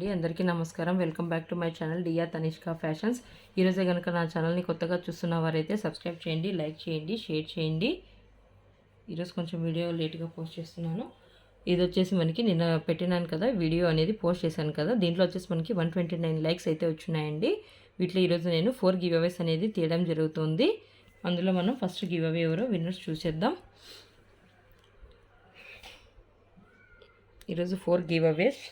అండి, అందరికీ నమస్కారం. Welcome back to my channel Dia Tanishka fashions. ఈరోజే కనుక నా ఛానల్ని కొత్తగా చూస్తున్న వారైతే సబ్స్క్రైబ్ చేయండి, లైక్ చేయండి, షేర్ చేయండి. ఈరోజు కొంచెం వీడియో లేట్గా పోస్ట్ చేస్తున్నాను. ఇది వచ్చేసి మనకి నిన్న పెట్టినాను కదా, వీడియో అనేది పోస్ట్ చేశాను కదా, దీంట్లో వచ్చేసి మనకి 129 లైక్స్ అయితే వచ్చినాయండి. వీటిలో ఈరోజు నేను 4 గివ్ అవేస్ అనేది తీయడం జరుగుతుంది. అందులో మనం ఫస్ట్ గివ్ అవే ఎవరో విన్నర్స్ చూసేద్దాం. ఈరోజు 4 giveaways.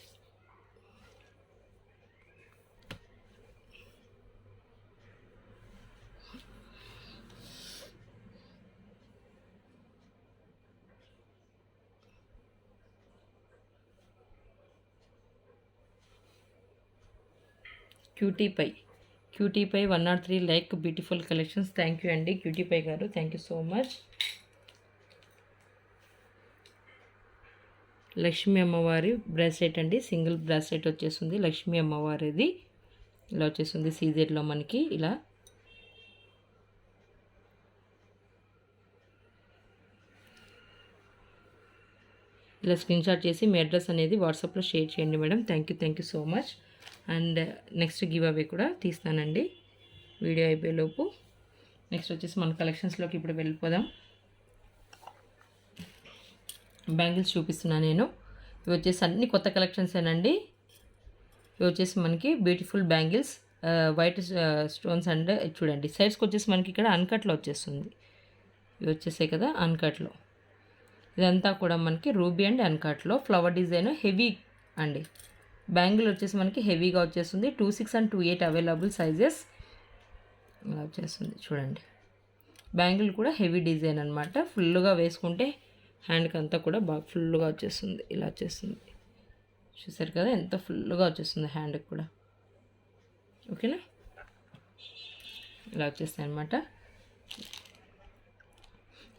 Cutie pie 103 like, beautiful collections. Thank you అండి క్యూటీ పై గారు, thank you so much. Lakshmi అమ్మవారి బ్రాస్లెట్ అండి, సింగిల్ బ్రాస్లెట్ వచ్చేస్తుంది లక్ష్మీ అమ్మవారిది. ఇలా వచ్చేస్తుంది సీజెడ్లో మనకి. ఇలా స్క్రీన్ షాట్ చేసి మీ అడ్రస్ అనేది వాట్సాప్లో షేర్ చేయండి madam. Thank you so much. And next give away కూడా తీస్తానండి వీడియో అయిపోయేలోపు. నెక్స్ట్ వచ్చేసి మన కలెక్షన్స్లోకి ఇప్పుడు వెళ్ళిపోదాం. బ్యాంగిల్స్ చూపిస్తున్నాను నేను. ఇవి వచ్చేసి అన్ని కొత్త కలెక్షన్సేనండి. ఇవి వచ్చేసి మనకి beautiful bangles, white stones and చూడండి సైడ్స్కి వచ్చేసి మనకి ఇక్కడ అన్కట్లో వచ్చేస్తుంది. ఇవి వచ్చేసాయి కదా అన్కట్లో. ఇదంతా కూడా మనకి రూబీ అండ్ అన్కట్లో ఫ్లవర్ డిజైన్ హెవీ అండి. బ్యాంగిల్ వచ్చేసి మనకి హెవీగా వచ్చేస్తుంది. 26 and 28 అవైలబుల్ సైజెస్. ఇలా వచ్చేస్తుంది చూడండి. బ్యాంగిల్ కూడా హెవీ డిజైన్ అనమాట. ఫుల్గా వేసుకుంటే హ్యాండ్కి అంతా కూడా బాగా ఫుల్గా వచ్చేస్తుంది. ఇలా వచ్చేస్తుంది, చూసారు కదా ఎంత ఫుల్గా వచ్చేస్తుంది హ్యాండ్కి కూడా. ఓకేనా, ఇలా వచ్చేస్తాయి అనమాట.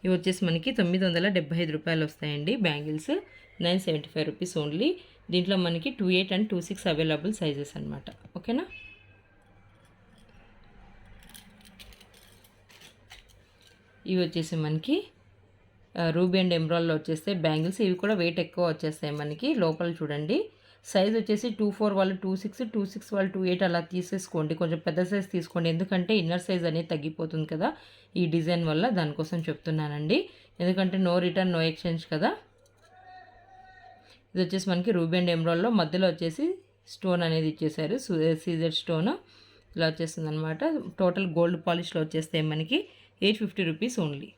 ఇవి వచ్చేసి మనకి 975 రూపాయలు వస్తాయండి బ్యాంగిల్స్. 975 rupees only. దీంట్లో మనకి 28 and 26 అవైలబుల్ సైజెస్ అనమాట. ఓకేనా, ఇవి వచ్చేసి మనకి రూబీ అండ్ ఎమ్రాల్లో వచ్చేస్తే బ్యాంగిల్స్. ఇవి కూడా వెయిట్ ఎక్కువ వచ్చేస్తాయి మనకి. లోపల చూడండి సైజ్ వచ్చేసి 24 వాళ్ళు 26, 26 వాళ్ళు 28 అలా తీసేసుకోండి. కొంచెం పెద్ద సైజ్ తీసుకోండి, ఎందుకంటే ఇన్నర్ సైజ్ అనేది తగ్గిపోతుంది కదా ఈ డిజైన్ వల్ల. దానికోసం చెప్తున్నానండి, ఎందుకంటే నో రిటర్న్ నో ఎక్స్చేంజ్ కదా. ఇది వచ్చేసి మనకి రూబీ అండ్ ఎమ్రాల్లో మధ్యలో వచ్చేసి స్టోన్ అనేది ఇచ్చేసారు, సీజర్ స్టోన్. ఇలా వచ్చేస్తుంది అనమాట. టోటల్ గోల్డ్ పాలిష్లో వచ్చేస్తాయి మనకి. 850 రూపీస్ ఓన్లీ,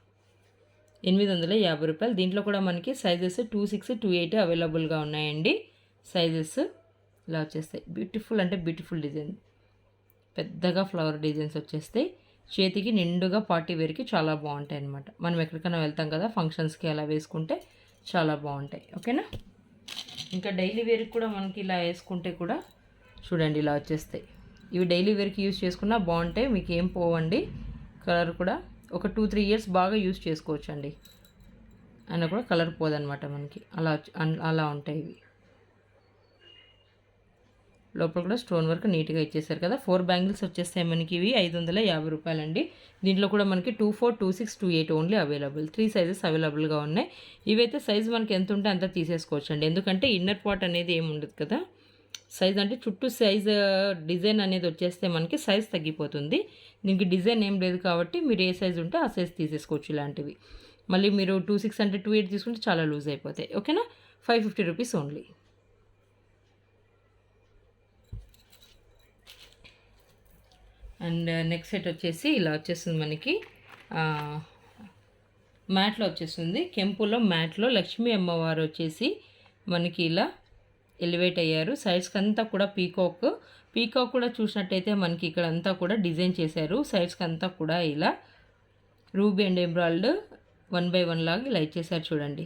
850 రూపాయలు. దీంట్లో కూడా మనకి సైజెస్ 26, 28 అవైలబుల్గా ఉన్నాయండి సైజెస్. ఇలా వచ్చేస్తాయి. బ్యూటిఫుల్ అంటే బ్యూటిఫుల్ డిజైన్, పెద్దగా ఫ్లవర్ డిజైన్స్ వచ్చేస్తాయి. చేతికి నిండుగా పార్టీ వేర్కి చాలా బాగుంటాయి అన్నమాట. మనం ఎక్కడికైనా వెళ్తాం కదా ఫంక్షన్స్కి, అలా వేసుకుంటే చాలా బాగుంటాయి. ఓకేనా, ఇంకా డైలీ వేర్కి కూడా మనకి ఇలా వేసుకుంటే కూడా చూడండి ఇలా వచ్చేస్తాయి. ఇవి డైలీ వేర్కి యూజ్ చేసుకున్నా బాగుంటాయి, మీకు ఏం పోవండి. కలర్ కూడా ఒక 2-3 ఇయర్స్ బాగా యూజ్ చేసుకోవచ్చు అండి, అయినా కూడా కలర్ పోదనమాట మనకి. అలా ఉంటాయి ఇవి. లోపల కూడా స్టోన్ వర్క్ నీట్గా ఇచ్చేసారు కదా. 4 బ్యాంగిల్స్ వచ్చేస్తాయి మనకి. ఇవి 550 రూపాయలండి. దీంట్లో కూడా మనకి 24, 26, 28 ఓన్లీ అవైలబుల్. 3 సైజెస్ అవైలబుల్గా ఉన్నాయి. ఇవైతే సైజ్ మనకి ఎంత ఉంటే అంత తీసేసుకోవచ్చు అండి, ఎందుకంటే ఇన్నర్ పార్ట్ అనేది ఏమి ఉండదు కదా. సైజ్ అంటే చుట్టూ సైజ్ డిజైన్ అనేది వచ్చేస్తే మనకి సైజ్ తగ్గిపోతుంది. దీనికి డిజైన్ ఏం లేదు కాబట్టి మీరు ఏ సైజ్ ఉంటే ఆ సైజ్ తీసేసుకోవచ్చు ఇలాంటివి. మళ్ళీ మీరు 26 అంటే 28 తీసుకుంటే చాలా లూజ్ అయిపోతాయి. ఓకేనా, 550 rupees only. And next set వచ్చేసి ఇలా వచ్చేస్తుంది మనకి. మ్యాట్లో వచ్చేస్తుంది, కెంపులో మ్యాట్లో లక్ష్మీ అమ్మవారు వచ్చేసి మనకి ఇలా ఎలివేట్ అయ్యారు. సైడ్స్కి అంతా కూడా పీకాక్ కూడా చూసినట్టయితే మనకి ఇక్కడ అంతా కూడా డిజైన్ చేశారు. సైడ్స్కి అంతా కూడా ఇలా రూబీ అండ్ ఎమరాల్డ్ 1 by 1 లాగా ఇలా ఇచ్చేసారు చూడండి.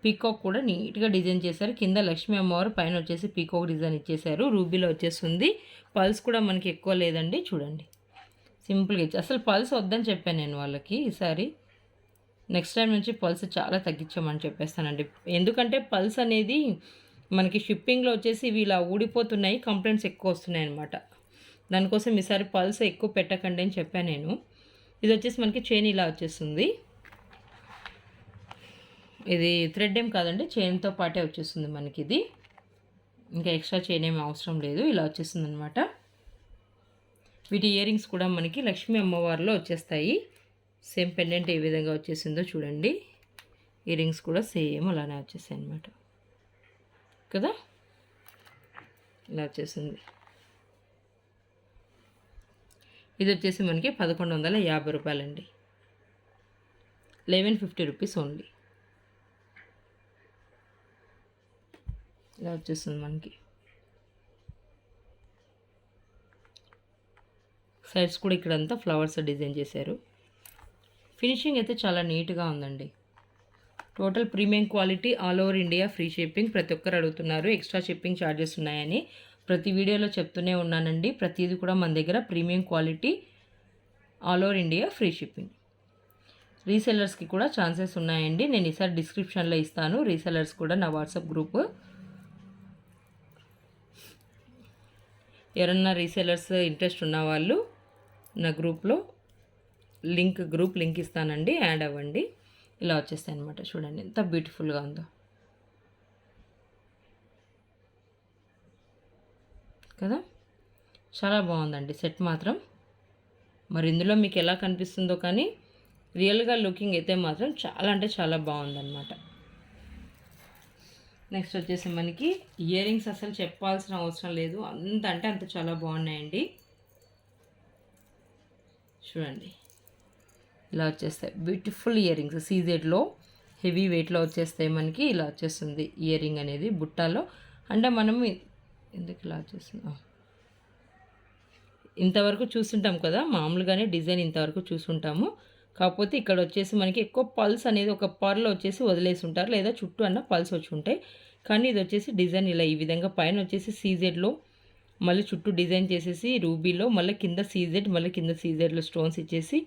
పీకాక్ కూడా నీట్గా డిజైన్ చేశారు. కింద లక్ష్మీ అమ్మవారు, పైన వచ్చేసి పీకాక్ డిజైన్ ఇచ్చేసారు. రూబీలో వచ్చేస్తుంది. పల్స్ కూడా మనకి ఎక్కువ లేదండి, చూడండి సింపుల్గా ఇచ్చి. అసలు పల్స్ వద్దని చెప్పాను నేను వాళ్ళకి. ఈసారి నెక్స్ట్ టైం నుంచి పల్స్ చాలా తగ్గించామని చెప్పేస్తానండి, ఎందుకంటే పల్స్ అనేది మనకి షిప్పింగ్లో వచ్చేసి ఇవి ఇలా ఊడిపోతున్నాయి, కంప్లైంట్స్ ఎక్కువ వస్తున్నాయి అనమాట. దానికోసం ఈసారి పల్స్ ఎక్కువ పెట్టకండి అని చెప్పాను నేను. ఇది వచ్చేసి మనకి చైన్ ఇలా వచ్చేస్తుంది. ఇది థ్రెడ్ ఏం కాదండి, చైన్తో పాటే వచ్చేస్తుంది మనకి ఇది. ఇంకా ఎక్స్ట్రా చైన్ ఏమి అవసరం లేదు, ఇలా వచ్చేస్తుంది అనమాట. వీటి ఇయర్ రింగ్స్ కూడా మనకి లక్ష్మీ అమ్మవారిలో వచ్చేస్తాయి. సేమ్ పెండెంట్ ఏ విధంగా వచ్చేసిందో చూడండి. ఇయర్ రింగ్స్ కూడా సేమ్ అలానే వచ్చేసాయి అనమాట కదా, ఇలా వచ్చేసింది. ఇది వచ్చేసి మనకి 1150 రూపాయలండి, 1150 రూపీస్ ఓన్లీ. ఇలా వచ్చేస్తుంది మనకి. సైడ్స్ కూడా ఇక్కడంతా ఫ్లవర్స్ డిజైన్ చేశారు. ఫినిషింగ్ అయితే చాలా నీట్గా ఉందండి. Total premium quality, all over India free shipping. ప్రతి ఒక్కరు అడుగుతున్నారు ఎక్స్ట్రా షిప్పింగ్ ఛార్జెస్ ఉన్నాయని. ప్రతి వీడియోలో చెప్తూనే ఉన్నానండి. ప్రతిదీ కూడా మన దగ్గర premium quality, all over India free shipping. రీసెల్లర్స్కి కూడా ఛాన్సెస్ ఉన్నాయండి. నేను ఈసారి డిస్క్రిప్షన్లో ఇస్తాను. రీసెల్లర్స్ కూడా నా వాట్సాప్ గ్రూప్, ఎవరన్నా రీసెల్లర్స్ ఇంట్రెస్ట్ ఉన్న వాళ్ళు నా గ్రూప్లో గ్రూప్ లింక్ ఇస్తానండి, యాడ్ అవ్వండి. ఇలా వచ్చేస్తాయి అనమాట. చూడండి ఎంత బ్యూటిఫుల్గా ఉందో కదా, చాలా బాగుందండి సెట్ మాత్రం. మరి ఇందులో మీకు ఎలా కనిపిస్తుందో కానీ రియల్గా లుకింగ్ అయితే మాత్రం చాలా అంటే చాలా బాగుందన్నమాట. నెక్స్ట్ వచ్చేసి మనకి ఇయర్ రింగ్స్ అసలు చెప్పాల్సిన అవసరం లేదు, అంత అంటే అంత చాలా బాగున్నాయండి. చూడండి ఇలా వచ్చేస్తాయి బ్యూటిఫుల్ ఇయర్ రింగ్స్. సీజెడ్లో హెవీ వెయిట్లో వచ్చేస్తాయి మనకి. ఇలా వచ్చేస్తుంది ఇయర్ రింగ్ అనేది బుట్టాలో. అంటే మనం ఎందుకు ఇలా వచ్చేస్తుంది, ఇంతవరకు చూస్తుంటాం కదా మామూలుగానే డిజైన్ ఇంతవరకు చూసుంటాము. కాకపోతే ఇక్కడ వచ్చేసి మనకి ఎక్కువ పల్స్ అనేది ఒక పర్లో వచ్చేసి వదిలేసి ఉంటారు, లేదా చుట్టూ అన్న పల్స్ వచ్చి ఉంటాయి. కానీ ఇది వచ్చేసి డిజైన్ ఇలా ఈ విధంగా పైన వచ్చేసి సీజెడ్లో మళ్ళీ చుట్టూ డిజైన్ చేసేసి రూబీలో, మళ్ళీ కింద సీజెడ్, మళ్ళీ కింద సీజెడ్లో స్టోన్స్ ఇచ్చేసి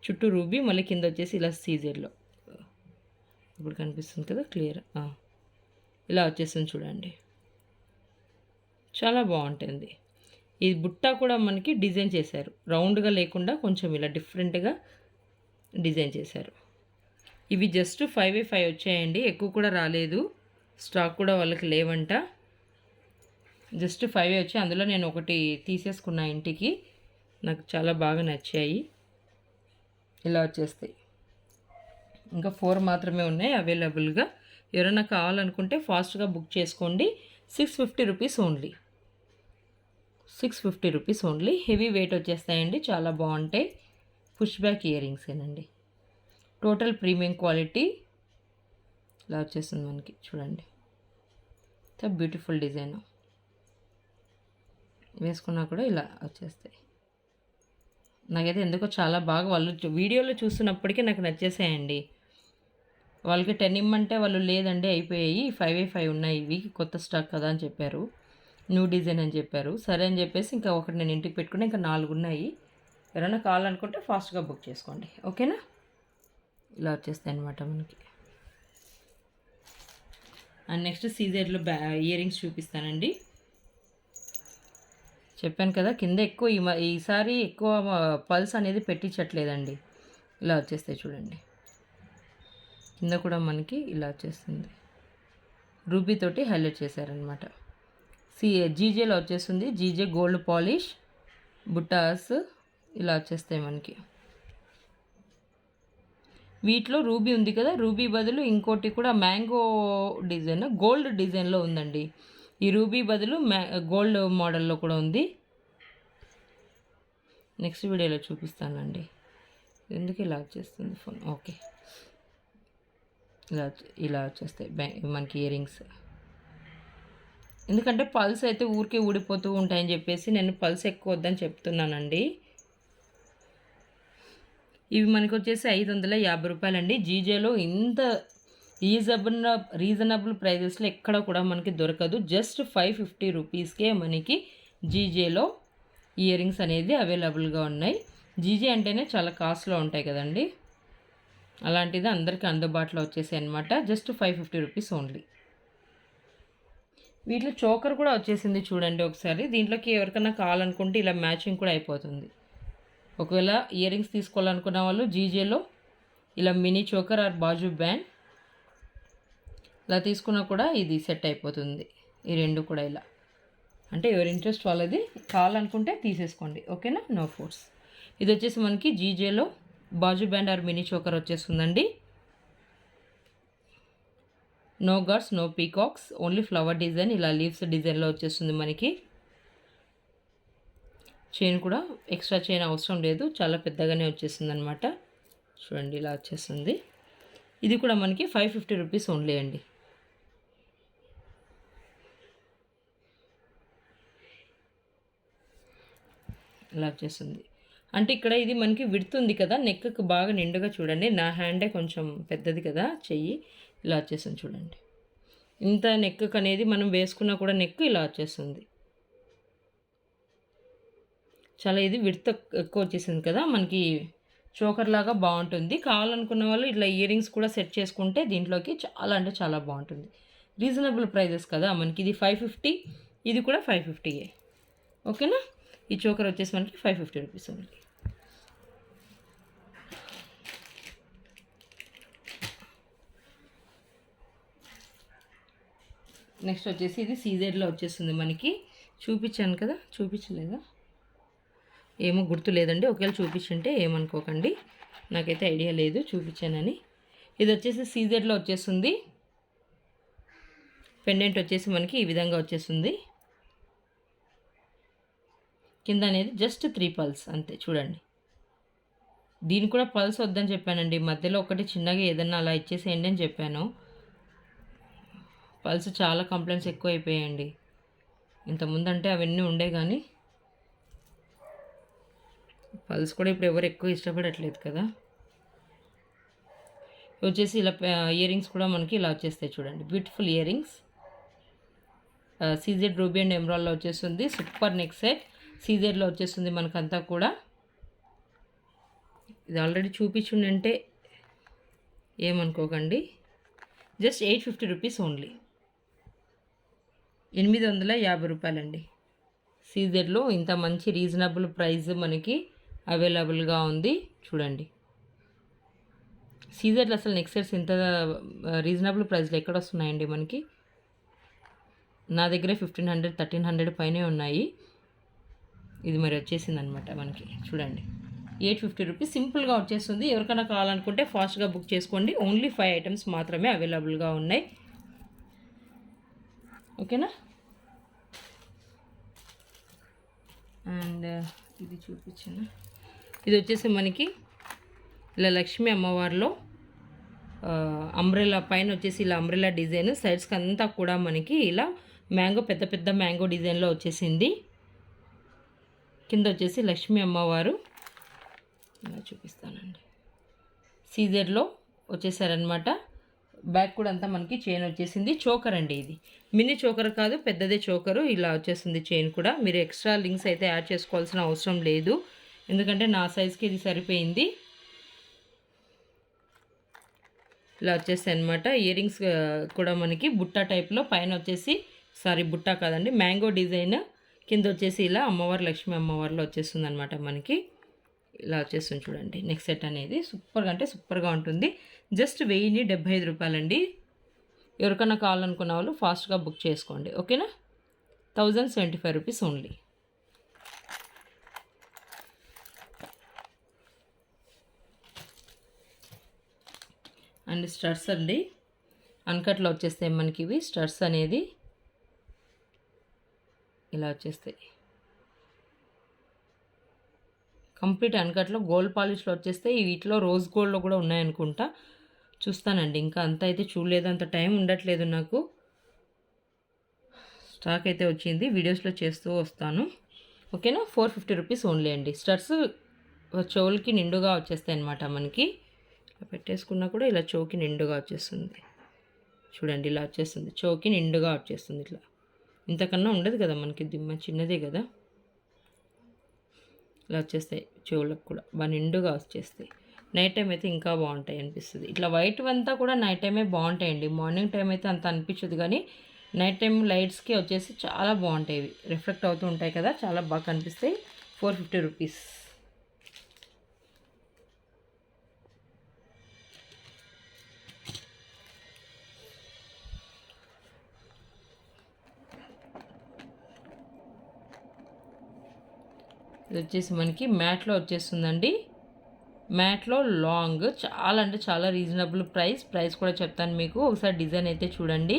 చుట్టూ రూబీ, మళ్ళీ కింద వచ్చేసి ఇలా సీజెడ్లో. ఇప్పుడు కనిపిస్తుంది కదా క్లియర్, ఇలా వచ్చేస్తుంది చూడండి. చాలా బాగుంటుంది. ఈ బుట్ట కూడా మనకి డిజైన్ చేశారు, రౌండ్గా లేకుండా కొంచెం ఇలా డిఫరెంట్గా డిజైన్ చేశారు. ఇవి జస్ట్ 5/5 వచ్చాయండి, ఎక్కువ కూడా రాలేదు. స్టాక్ కూడా వాళ్ళకి లేవంట. జస్ట్ 5 వచ్చాయి. అందులో నేను ఒకటి తీసేసుకున్నా ఇంటికి, నాకు చాలా బాగా నచ్చాయి. ఇలా వచ్చేస్తాయి. ఇంకా 4 మాత్రమే ఉన్నాయి అవైలబుల్గా. ఎవరైనా కావాలనుకుంటే ఫాస్ట్గా బుక్ చేసుకోండి. 650 rupees only, 650 rupees only. Heavy weight వచ్చేస్తాయండి, చాలా బాగుంటాయి. పుష్ బ్యాక్ ఇయర్ రింగ్సేనండి. Total premium quality. ఇలా వచ్చేస్తుంది మనకి చూడండి, ఎంత బ్యూటిఫుల్ డిజైన్. వేసుకున్నా కూడా ఇలా వచ్చేస్తాయి. నాకైతే ఎందుకో చాలా బాగా, వాళ్ళు వీడియోలో చూస్తున్నప్పటికీ నాకు నచ్చేసాయండి. వాళ్ళకి 10 ఇమ్మంటే వాళ్ళు లేదండి అయిపోయాయి, 5/5 ఉన్నాయి, ఇవి కొత్త స్టాక్ కదా అని చెప్పారు, న్యూ డిజైన్ అని చెప్పారు. సరే అని చెప్పేసి ఇంకా ఒకటి నేను ఇంటికి పెట్టుకుని ఇంకా 4 ఉన్నాయి. ఎవరైనా కావాలనుకుంటే ఫాస్ట్గా బుక్ చేసుకోండి, ఓకేనా. ఇలా వచ్చేస్తాయి అనమాట మనకి. అండ్ నెక్స్ట్ సీజెడ్లో ఇయర్ రింగ్స్ చూపిస్తానండి. చెప్పాను కదా కింద ఎక్కువ ఈసారి ఎక్కువ పల్స్ అనేది పెట్టించట్లేదండి. ఇలా వచ్చేస్తాయి చూడండి. కింద కూడా మనకి ఇలా వచ్చేస్తుంది, రూబీ తోటి హైలైట్ చేశారనమాట. జీజేలో వచ్చేస్తుంది, జీజే గోల్డ్ పాలిష్ బుట్టాస్ ఇలా వచ్చేస్తాయి మనకి. వీటిలో రూబీ ఉంది కదా, రూబీ బదులు ఇంకోటి కూడా మ్యాంగో డిజైన్ గోల్డ్ డిజైన్లో ఉందండి. ఈ రూబీ బదులు గోల్డ్ మోడల్లో కూడా ఉంది. నెక్స్ట్ వీడియోలో చూపిస్తానండి. ఎందుకు ఇలా వచ్చేస్తుంది ఫోన్, ఓకే. ఇలా వచ్చేస్తాయి మనకి ఇయర్ రింగ్స్. ఎందుకంటే పల్స్ అయితే ఊరికే ఊడిపోతూ ఉంటాయని చెప్పేసి నేను పల్స్ ఎక్కువ వద్దని చెప్తున్నానండి. ఇవి మనకు వచ్చేసి 550 రూపాయలండి. జీజేలో ఇంత రీజనబుల్ ప్రైజెస్లో ఎక్కడ కూడా మనకి దొరకదు. జస్ట్ 550 రూపీస్కే మనకి జీజేలో ఇయర్ రింగ్స్ అనేది అవైలబుల్గా ఉన్నాయి. జీజే అంటేనే చాలా కాస్ట్లో ఉంటాయి కదండి, అలాంటిది అందరికీ అందుబాటులో వచ్చేసాయి అనమాట. Just 550 rupees only. వీటిలో చోకర్ కూడా వచ్చేసింది చూడండి ఒకసారి. దీంట్లోకి ఎవరికైనా కావాలనుకుంటే ఇలా మ్యాచింగ్ కూడా అయిపోతుంది. ఒకవేళ ఇయర్ రింగ్స్ తీసుకోవాలనుకున్న వాళ్ళు జీజేలో ఇలా mini choker are Baju band ఇలా తీసుకున్నా కూడా ఇది సెట్ అయిపోతుంది. ఈ రెండు కూడా ఇలా అంటే ఎవరి ఇంట్రెస్ట్ వాళ్ళది, కావాలనుకుంటే తీసేసుకోండి, ఓకేనా, నో ఫోర్స్. ఇది వచ్చేసి మనకి జీజేలో బాజు బ్యాండ్ ఆర్ మినీ చోకర్ వచ్చేస్తుందండి. No gods, no peacocks, only flower design, ఇలా లీవ్స్ డిజైన్లో వచ్చేస్తుంది మనకి. చైన్ కూడా ఎక్స్ట్రా చైన్ అవసరం లేదు, చాలా పెద్దగానే వచ్చేస్తుంది అనమాట. చూడండి ఇలా వచ్చేస్తుంది. ఇది కూడా మనకి 550 రూపీస్ ఓన్లీ అండి. ఇలా వచ్చేస్తుంది. అంటే ఇక్కడ ఇది మనకి విడుతుంది కదా, నెక్కు బాగా నిండుగా చూడండి. నా హ్యాండే కొంచెం పెద్దది కదా చెయ్యి, ఇలా వచ్చేస్తుంది చూడండి. ఇంత నెక్కు అనేది మనం వేసుకున్నా కూడా నెక్కు ఇలా వచ్చేస్తుంది. చాలా ఇది విడత ఎక్కువ వచ్చేసింది కదా, మనకి చోకర్ లాగా బాగుంటుంది. కావాలనుకున్న వాళ్ళు ఇట్లా ఇయర్ రింగ్స్ కూడా సెట్ చేసుకుంటే దీంట్లోకి చాలా అంటే చాలా బాగుంటుంది. రీజనబుల్ ప్రైజెస్ కదా మనకి. ఇది 550, ఇది కూడా 550. ఓకేనా. ఈ చోకర్ వచ్చేసి మనకి 550 రూపీస్ ఉంది. నెక్స్ట్ వచ్చేసి ఇది సీజెడ్లో వచ్చేస్తుంది మనకి. చూపించాను కదా, చూపించలేదా ఏమో గుర్తు లేదండి. ఒకవేళ చూపించుంటే ఏమనుకోకండి, నాకైతే ఐడియా లేదు చూపించానని. ఇది వచ్చేసి సీజెడ్లో వచ్చేస్తుంది. పెండెంట్ వచ్చేసి మనకి ఈ విధంగా వచ్చేస్తుంది. కింద అనేది జస్ట్ 3 పల్స్ అంతే చూడండి. దీనికి కూడా పల్స్ వద్దని చెప్పానండి, మధ్యలో ఒకటి చిన్నగా ఏదన్నా అలా ఇచ్చేసేయండి అని చెప్పాను. పల్స్ చాలా కంప్లైంట్స్ ఎక్కువ అయిపోయాయండి. ఇంతకుముందంటే అవన్నీ ఉండే కానీ పల్స్ కూడా ఇప్పుడు ఎవరు ఎక్కువ ఇష్టపడట్లేదు కదా. వచ్చేసి ఇలా ఇయర్ రింగ్స్ కూడా మనకి ఇలా వచ్చేస్తాయి చూడండి. Beautiful ear rings. CZ ruby and ఎమరాల్డ్లో వచ్చేస్తుంది. సూపర్ నెక్ సెట్ సీజెడ్లో వచ్చేస్తుంది మనకంతా కూడా. ఇది ఆల్రెడీ చూపించుండంటే ఏమనుకోకండి. జస్ట్ 850 రూపీస్ ఓన్లీ, 850 రూపాయలండి. సీజెడ్లో ఇంత మంచి రీజనబుల్ ప్రైస్ మనకి అవైలబుల్గా ఉంది చూడండి. సీజెడ్లో అసలు నెక్ సెట్స్ ఇంత రీజనబుల్ ప్రైస్లో ఎక్కడ వస్తున్నాయండి మనకి. నా దగ్గరే 1500 1300 పైనే ఉన్నాయి. ఇది మరి వచ్చేసింది అనమాట మనకి చూడండి. 850 రూపీస్ సింపుల్గా వచ్చేస్తుంది. ఎవరికైనా కావాలనుకుంటే ఫాస్ట్గా బుక్ చేసుకోండి. ఓన్లీ 5 ఐటమ్స్ మాత్రమే అవైలబుల్గా ఉన్నాయి, ఓకేనా. అండ్ ఇది చూపించాను. ఇది వచ్చేసి మనకి ఇలా లక్ష్మీ అమ్మవారిలో అంబ్రెల్లా పైన వచ్చేసి ఇలా అంబ్రెల్లా డిజైన్, సైడ్స్కి అంతా కూడా మనకి ఇలా మ్యాంగో పెద్ద పెద్ద మ్యాంగో డిజైన్లో వచ్చేసింది. కింద వచ్చేసి లక్ష్మీ అమ్మవారు ఇలా చూపిస్తానండి. సీజెడ్లో వచ్చేసారనమాట. బ్యాక్ కూడా అంతా మనకి చైన్ వచ్చేసింది. చోకర్ అండి, ఇది మినీ చోకర్ కాదు, పెద్దదే చోకరు. ఇలా వచ్చేస్తుంది చైన్ కూడా. మీరు ఎక్స్ట్రా లింక్స్ అయితే యాడ్ చేసుకోవాల్సిన అవసరం లేదు, ఎందుకంటే నా సైజ్కి ఇది సరిపోయింది. ఇలా వచ్చేస్తాయి అనమాట. ఇయర్ రింగ్స్ కూడా మనకి బుట్ట టైప్లో, పైన వచ్చేసి బుట్ట కాదండి, మ్యాంగో డిజైన్, కింద వచ్చేసి ఇలా అమ్మవారు లక్ష్మీ అమ్మవారిలో వచ్చేస్తుంది అనమాట మనకి. ఇలా వచ్చేస్తుంది చూడండి. నెక్స్ట్ సెట్ అనేది సూపర్గా అంటే సూపర్గా ఉంటుంది. జస్ట్ 1075 రూపాయలండి. ఎవరికైనా కావాలనుకున్న వాళ్ళు ఫాస్ట్గా బుక్ చేసుకోండి, ఓకేనా. 1075 రూపీస్ ఓన్లీ. అండ్ స్టడ్స్ అండి, అన్కట్లో వచ్చేస్తాయి మనకి ఇవి. స్టడ్స్ అనేది ఇలా వచ్చేస్తాయి కంప్లీట్ అన్కట్లో. గోల్డ్ పాలిష్లో వచ్చేస్తాయి. వీటిలో రోజ్ గోల్డ్లో కూడా ఉన్నాయనుకుంటా, చూస్తానండి. ఇంకా అంత అయితే చూడలేదు, అంత టైం ఉండట్లేదు నాకు. స్టాక్ అయితే వచ్చింది, వీడియోస్లో చేస్తూ వస్తాను, ఓకేనా. 450 రూపీస్ ఓన్లీ అండి. స్టడ్స్ చెవులకి నిండుగా వచ్చేస్తాయి అన్నమాట మనకి. ఇలా పెట్టేసుకున్నా కూడా ఇలా చెవుకి నిండుగా వచ్చేస్తుంది చూడండి. ఇలా వచ్చేస్తుంది, చెవుకి నిండుగా వచ్చేస్తుంది. ఇట్లా ఇంతకన్నా ఉండదు కదా మనకి, దిమ్మ చిన్నదే కదా. ఇలా వచ్చేస్తాయి చెవులకు కూడా బాగా నిండుగా వచ్చేస్తాయి. నైట్ టైం అయితే ఇంకా బాగుంటాయి అనిపిస్తుంది. ఇట్లా వైట్ అంతా కూడా నైట్ టైమే బాగుంటాయండి. మార్నింగ్ టైం అయితే అంత అనిపించదు, కానీ నైట్ టైం లైట్స్కి వచ్చేసి చాలా బాగుంటాయి. రిఫ్లెక్ట్ అవుతూ ఉంటాయి కదా, చాలా బాగా కనిపిస్తాయి. 450 రూపీస్. ఇది వచ్చేసి మనకి మ్యాట్లో వచ్చేస్తుందండి. మ్యాట్లో లాంగ్ చాలా అంటే చాలా రీజనబుల్ ప్రైస్ కూడా చెప్తాను మీకు. ఒకసారి డిజైన్ అయితే చూడండి.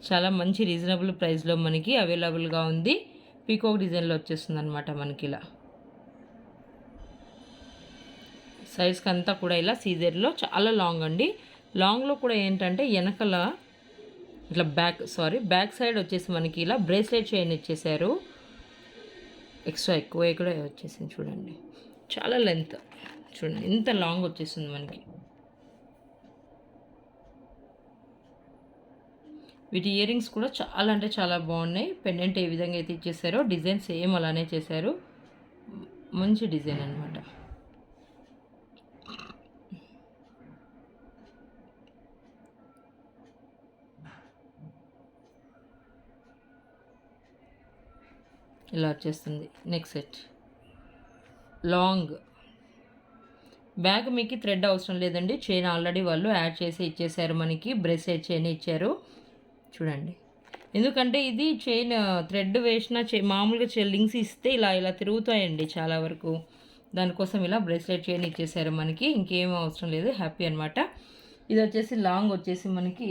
చాలా మంచి రీజనబుల్ ప్రైస్లో మనకి అవైలబుల్గా ఉంది. పీకాక్ డిజైన్లో వచ్చేస్తుంది అనమాట మనకి ఇలా. సైజ్కి అంతా కూడా ఇలా సీజర్లో చాలా లాంగ్ అండి. లాంగ్లో కూడా ఏంటంటే వెనకల ఇట్లా బ్యాక్ సైడ్ వచ్చేసి మనకి ఇలా బ్రేస్లెట్ చైన్ ఇచ్చేసారు. ఎక్స్ట్రా ఎక్కువ కూడా వచ్చేసింది చూడండి. చాలా లెంత్ చూడండి ఇంత లాంగ్ వచ్చేస్తుంది మనకి. వీటి ఇయర్ రింగ్స్ కూడా చాలా అంటే చాలా బాగున్నాయి. పెండెంట్ ఏ విధంగా అయితే ఇచ్చేసారో డిజైన్ సేమ్ అలానే చేశారు. మంచి డిజైన్ అనమాట. ఇలా వచ్చేస్తుంది నెక్స్ట్ సెట్. లాంగ్ బ్యాగ్ మీకు థ్రెడ్ అవసరం లేదండి. చైన్ ఆల్రెడీ వాళ్ళు యాడ్ చేసి ఇచ్చేసారు మనకి. బ్రేస్లెట్ చైన్ ఇచ్చారు చూడండి. ఎందుకంటే ఇది చైన్ థ్రెడ్ వేసిన మామూలుగా లింక్స్ ఇస్తే ఇలా ఇలా తిరుగుతాయండి చాలా వరకు. దానికోసం ఇలా బ్రేస్లెట్ చైన్ ఇచ్చేసారు మనకి. ఇంకేం అవసరం లేదు. హ్యాపీ అనమాట. ఇది వచ్చేసి లాంగ్ వచ్చేసి మనకి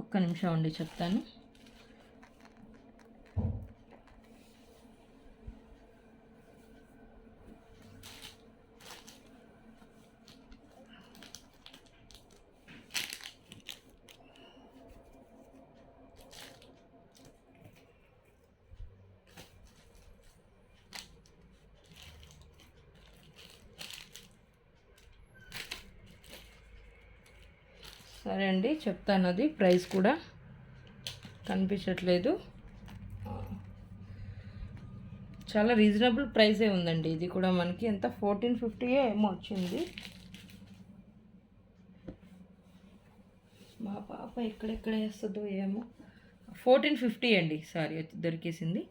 ఒక్క నిమిషం అండి చెప్తాను. సరే అండి చెప్తాను. అది ప్రైస్ కూడా కనిపించట్లేదు. చాలా రీజనబుల్ ప్రైసే ఉందండి. ఇది కూడా మనకి ఎంత 1450 ఏమో వచ్చింది. మా పాప ఎక్కడెక్కడ వేస్తుందో ఏమో. 1450 అండి. సారీ దొరికేసింది.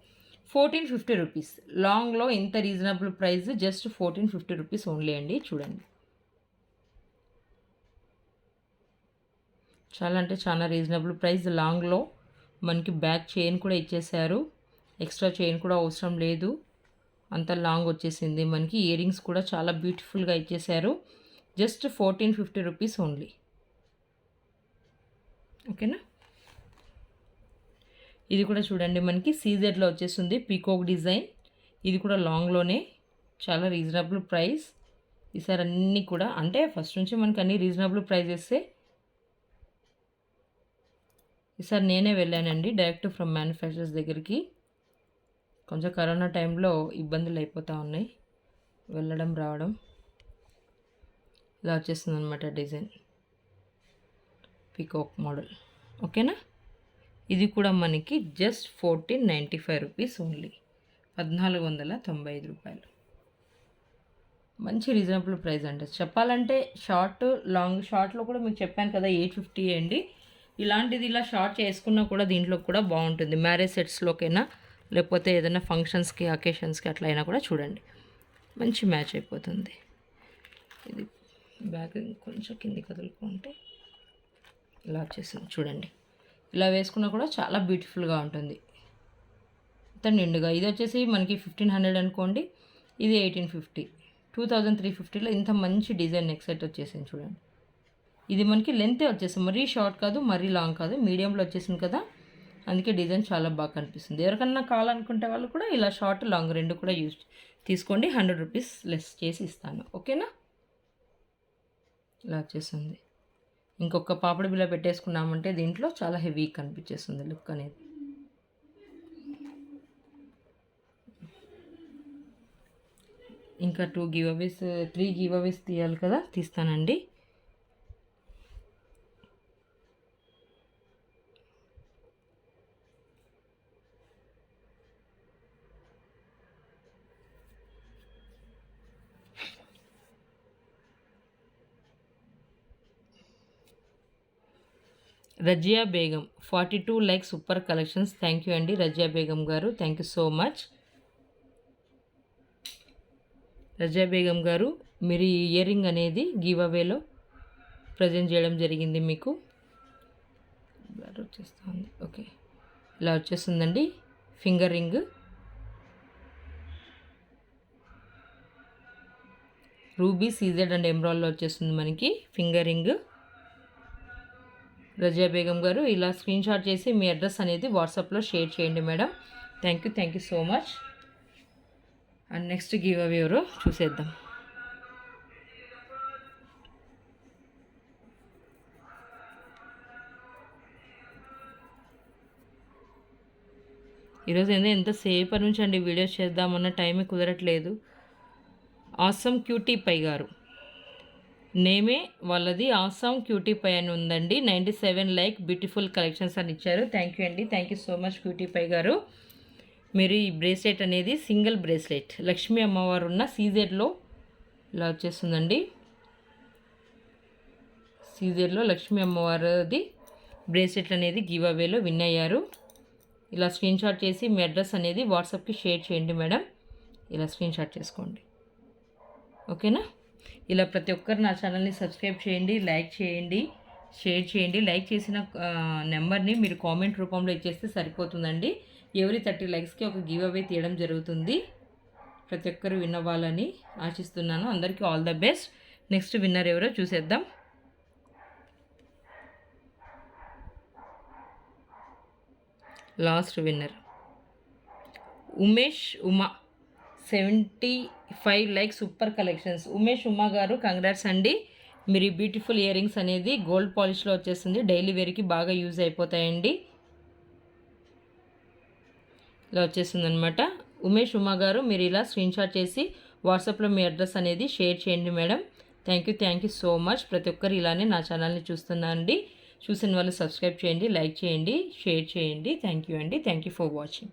1450 రూపీస్. లాంగ్లో ఇంత reasonable price just 1450 rupees only అండి. చూడండి చాలా అంటే చాలా రీజనబుల్ ప్రైస్. లాంగ్లో మనకి బ్యాక్ చైన్ కూడా ఇచ్చేసారు. ఎక్స్ట్రా చైన్ కూడా అవసరం లేదు. అంత లాంగ్ వచ్చేసింది మనకి. ఇయర్ రింగ్స్ కూడా చాలా బ్యూటిఫుల్గా ఇచ్చేసారు. Just 1450 rupees only. ఓకేనా. ఇది కూడా చూడండి మనకి సీజెడ్లో వచ్చేస్తుంది. Peacock design. ఇది కూడా లాంగ్లోనే చాలా రీజనబుల్ ప్రైస్. ఈసారి అన్నీ కూడా అంటే ఫస్ట్ నుంచి మనకి అన్ని రీజనబుల్ ప్రైజెస్సే. ఈసారి నేనే వెళ్ళానండి డైరెక్ట్ ఫ్రమ్ మ్యానుఫ్యాక్చరర్స్ దగ్గరికి. కొంచెం కరోనా టైంలో ఇబ్బందులు అయిపోతూ ఉన్నాయి వెళ్ళడం రావడం. ఇలా వచ్చేస్తుంది అనమాట డిజైన్. Peacock model. ఓకేనా. ఇది కూడా మనకి జస్ట్ 1495 రూపీస్ ఓన్లీ. 1495 రూపాయలు. మంచి రీజనబుల్ ప్రైస్ అంటే చెప్పాలంటే షార్ట్లో కూడా మీకు చెప్పాను కదా 850 అండి. ఇలాంటిది ఇలా షార్ట్ చేసుకున్నా కూడా దీంట్లో కూడా బాగుంటుంది. మ్యారేజ్ సెట్స్లోకైనా లేకపోతే ఏదైనా ఫంక్షన్స్కి అకేషన్స్కి అట్లా అయినా కూడా చూడండి మంచి మ్యాచ్ అయిపోతుంది. ఇది బ్యాగ్ కొంచెం కింది కదులుకుంటే ఇలా వచ్చేసింది చూడండి. ఇలా వేసుకున్నా కూడా చాలా బ్యూటిఫుల్గా ఉంటుంది. ఇంత నిండుగా. ఇది వచ్చేసి మనకి 1500 అనుకోండి. ఇది 1850. 2350లో ఇంత మంచి డిజైన్ నెక్ సెట్ వచ్చేసింది చూడండి. ఇది మనకి లెంతే వచ్చేసింది. మరీ షార్ట్ కాదు మరీ లాంగ్ కాదు, మీడియంలో వచ్చేసింది కదా. అందుకే డిజైన్ చాలా బాగా కనిపిస్తుంది. ఎవరికన్నా కావాలనుకుంటే వాళ్ళు కూడా ఇలా షార్ట్ లాంగ్ రెండు కూడా తీసుకోండి. 100 రూపీస్ లెస్ చేసి ఇస్తాను. ఓకేనా. ఇలా వచ్చేస్తుంది. ఇంకొక పాపడి బిల్ల పెట్టేసుకున్నామంటే దీంట్లో చాలా హెవీ కనిపించేస్తుంది లుక్ అనేది. ఇంకా 3 గివ్ అవేస్ తీయాలి కదా, తీస్తానండి. Razia Begum 42 like super collections. Thank you అండి రజియా బేగం గారు, thank you so much. Razia Begum గారు మీరు ఈ ఇయర్ రింగ్ అనేది గివ్ అవేలో ప్రజెంట్ చేయడం జరిగింది మీకు. వచ్చేస్తుంది. ఓకే ఇలా వచ్చేస్తుందండి finger ring. Ruby CZ and ఎమ్రాల్లో వచ్చేస్తుంది మనకి ఫింగర్ రింగ్. రజియా బేగం గారు ఇలా స్క్రీన్ షాట్ చేసి మీ అడ్రస్ అనేది వాట్సాప్లో షేర్ చేయండి madam. Thank you so much. And next give away ఎవరో చూసేద్దాం. ఈరోజు ఎంతసేపటి నుంచి అండి వీడియోస్ చేద్దామన్న టైమే కుదరట్లేదు. ఆసమ్ క్యూటీ పై గారు నేమే వాళ్ళది ఆసమ్ క్యూటీ పై అని ఉందండి. 97 లైక్ బ్యూటిఫుల్ కలెక్షన్స్ అని ఇచ్చారు. థ్యాంక్ యూ అండి. Thank you so much cutie pie గారు. మీరు ఈ బ్రేస్లెట్ అనేది సింగిల్ బ్రేస్లెట్ లక్ష్మీ అమ్మవారు ఉన్న సీజెడ్లో ఇలా వచ్చేస్తుందండి. సీజెడ్లో లక్ష్మీ అమ్మవారిది బ్రేస్లెట్ అనేది గివ్ అవేలో విన్ అయ్యారు. ఇలా స్క్రీన్ షాట్ చేసి మీ అడ్రస్ అనేది వాట్సాప్కి షేర్ చేయండి మేడం. ఇలా స్క్రీన్ షాట్ చేసుకోండి, ఓకేనా. ఇలా ప్రతి ఒక్కరు నా ఛానల్ని సబ్స్క్రైబ్ చేయండి, లైక్ చేయండి, షేర్ చేయండి. లైక్ చేసిన నెంబర్ని మీరు కామెంట్ రూపంలో ఇచ్చేస్తే సరిపోతుందండి. ఎవరి 30 లైక్స్కి ఒక గివ్ అవే తీయడం జరుగుతుంది. ప్రతి ఒక్కరు విన్ అవ్వాలని ఆశిస్తున్నాను. అందరికీ all the best. Next winner ఎవరో చూసేద్దాం. Last winner Umesh Uma 75 like super collections. Umesh Uma గారు కంగ్రాట్స్ అండి. మీరు బ్యూటిఫుల్ ఇయర్ రింగ్స్ అనేది గోల్డ్ పాలిష్లో వచ్చేస్తుంది. డైలీ వేర్కి బాగా యూజ్ అయిపోతాయండి. ఇలా వచ్చేస్తుంది అనమాట. ఉమేష్ ఉమా గారు మీరు ఇలా స్క్రీన్ షాట్ చేసి వాట్సాప్లో మీ అడ్రస్ అనేది షేర్ చేయండి madam. Thank you so much. ప్రతి ఒక్కరు ఇలానే నా ఛానల్ని చూస్తున్నానండి. చూసిన వాళ్ళు సబ్స్క్రైబ్ చేయండి, లైక్ చేయండి, షేర్ చేయండి. థ్యాంక్ యూ అండి. Thank you for watching.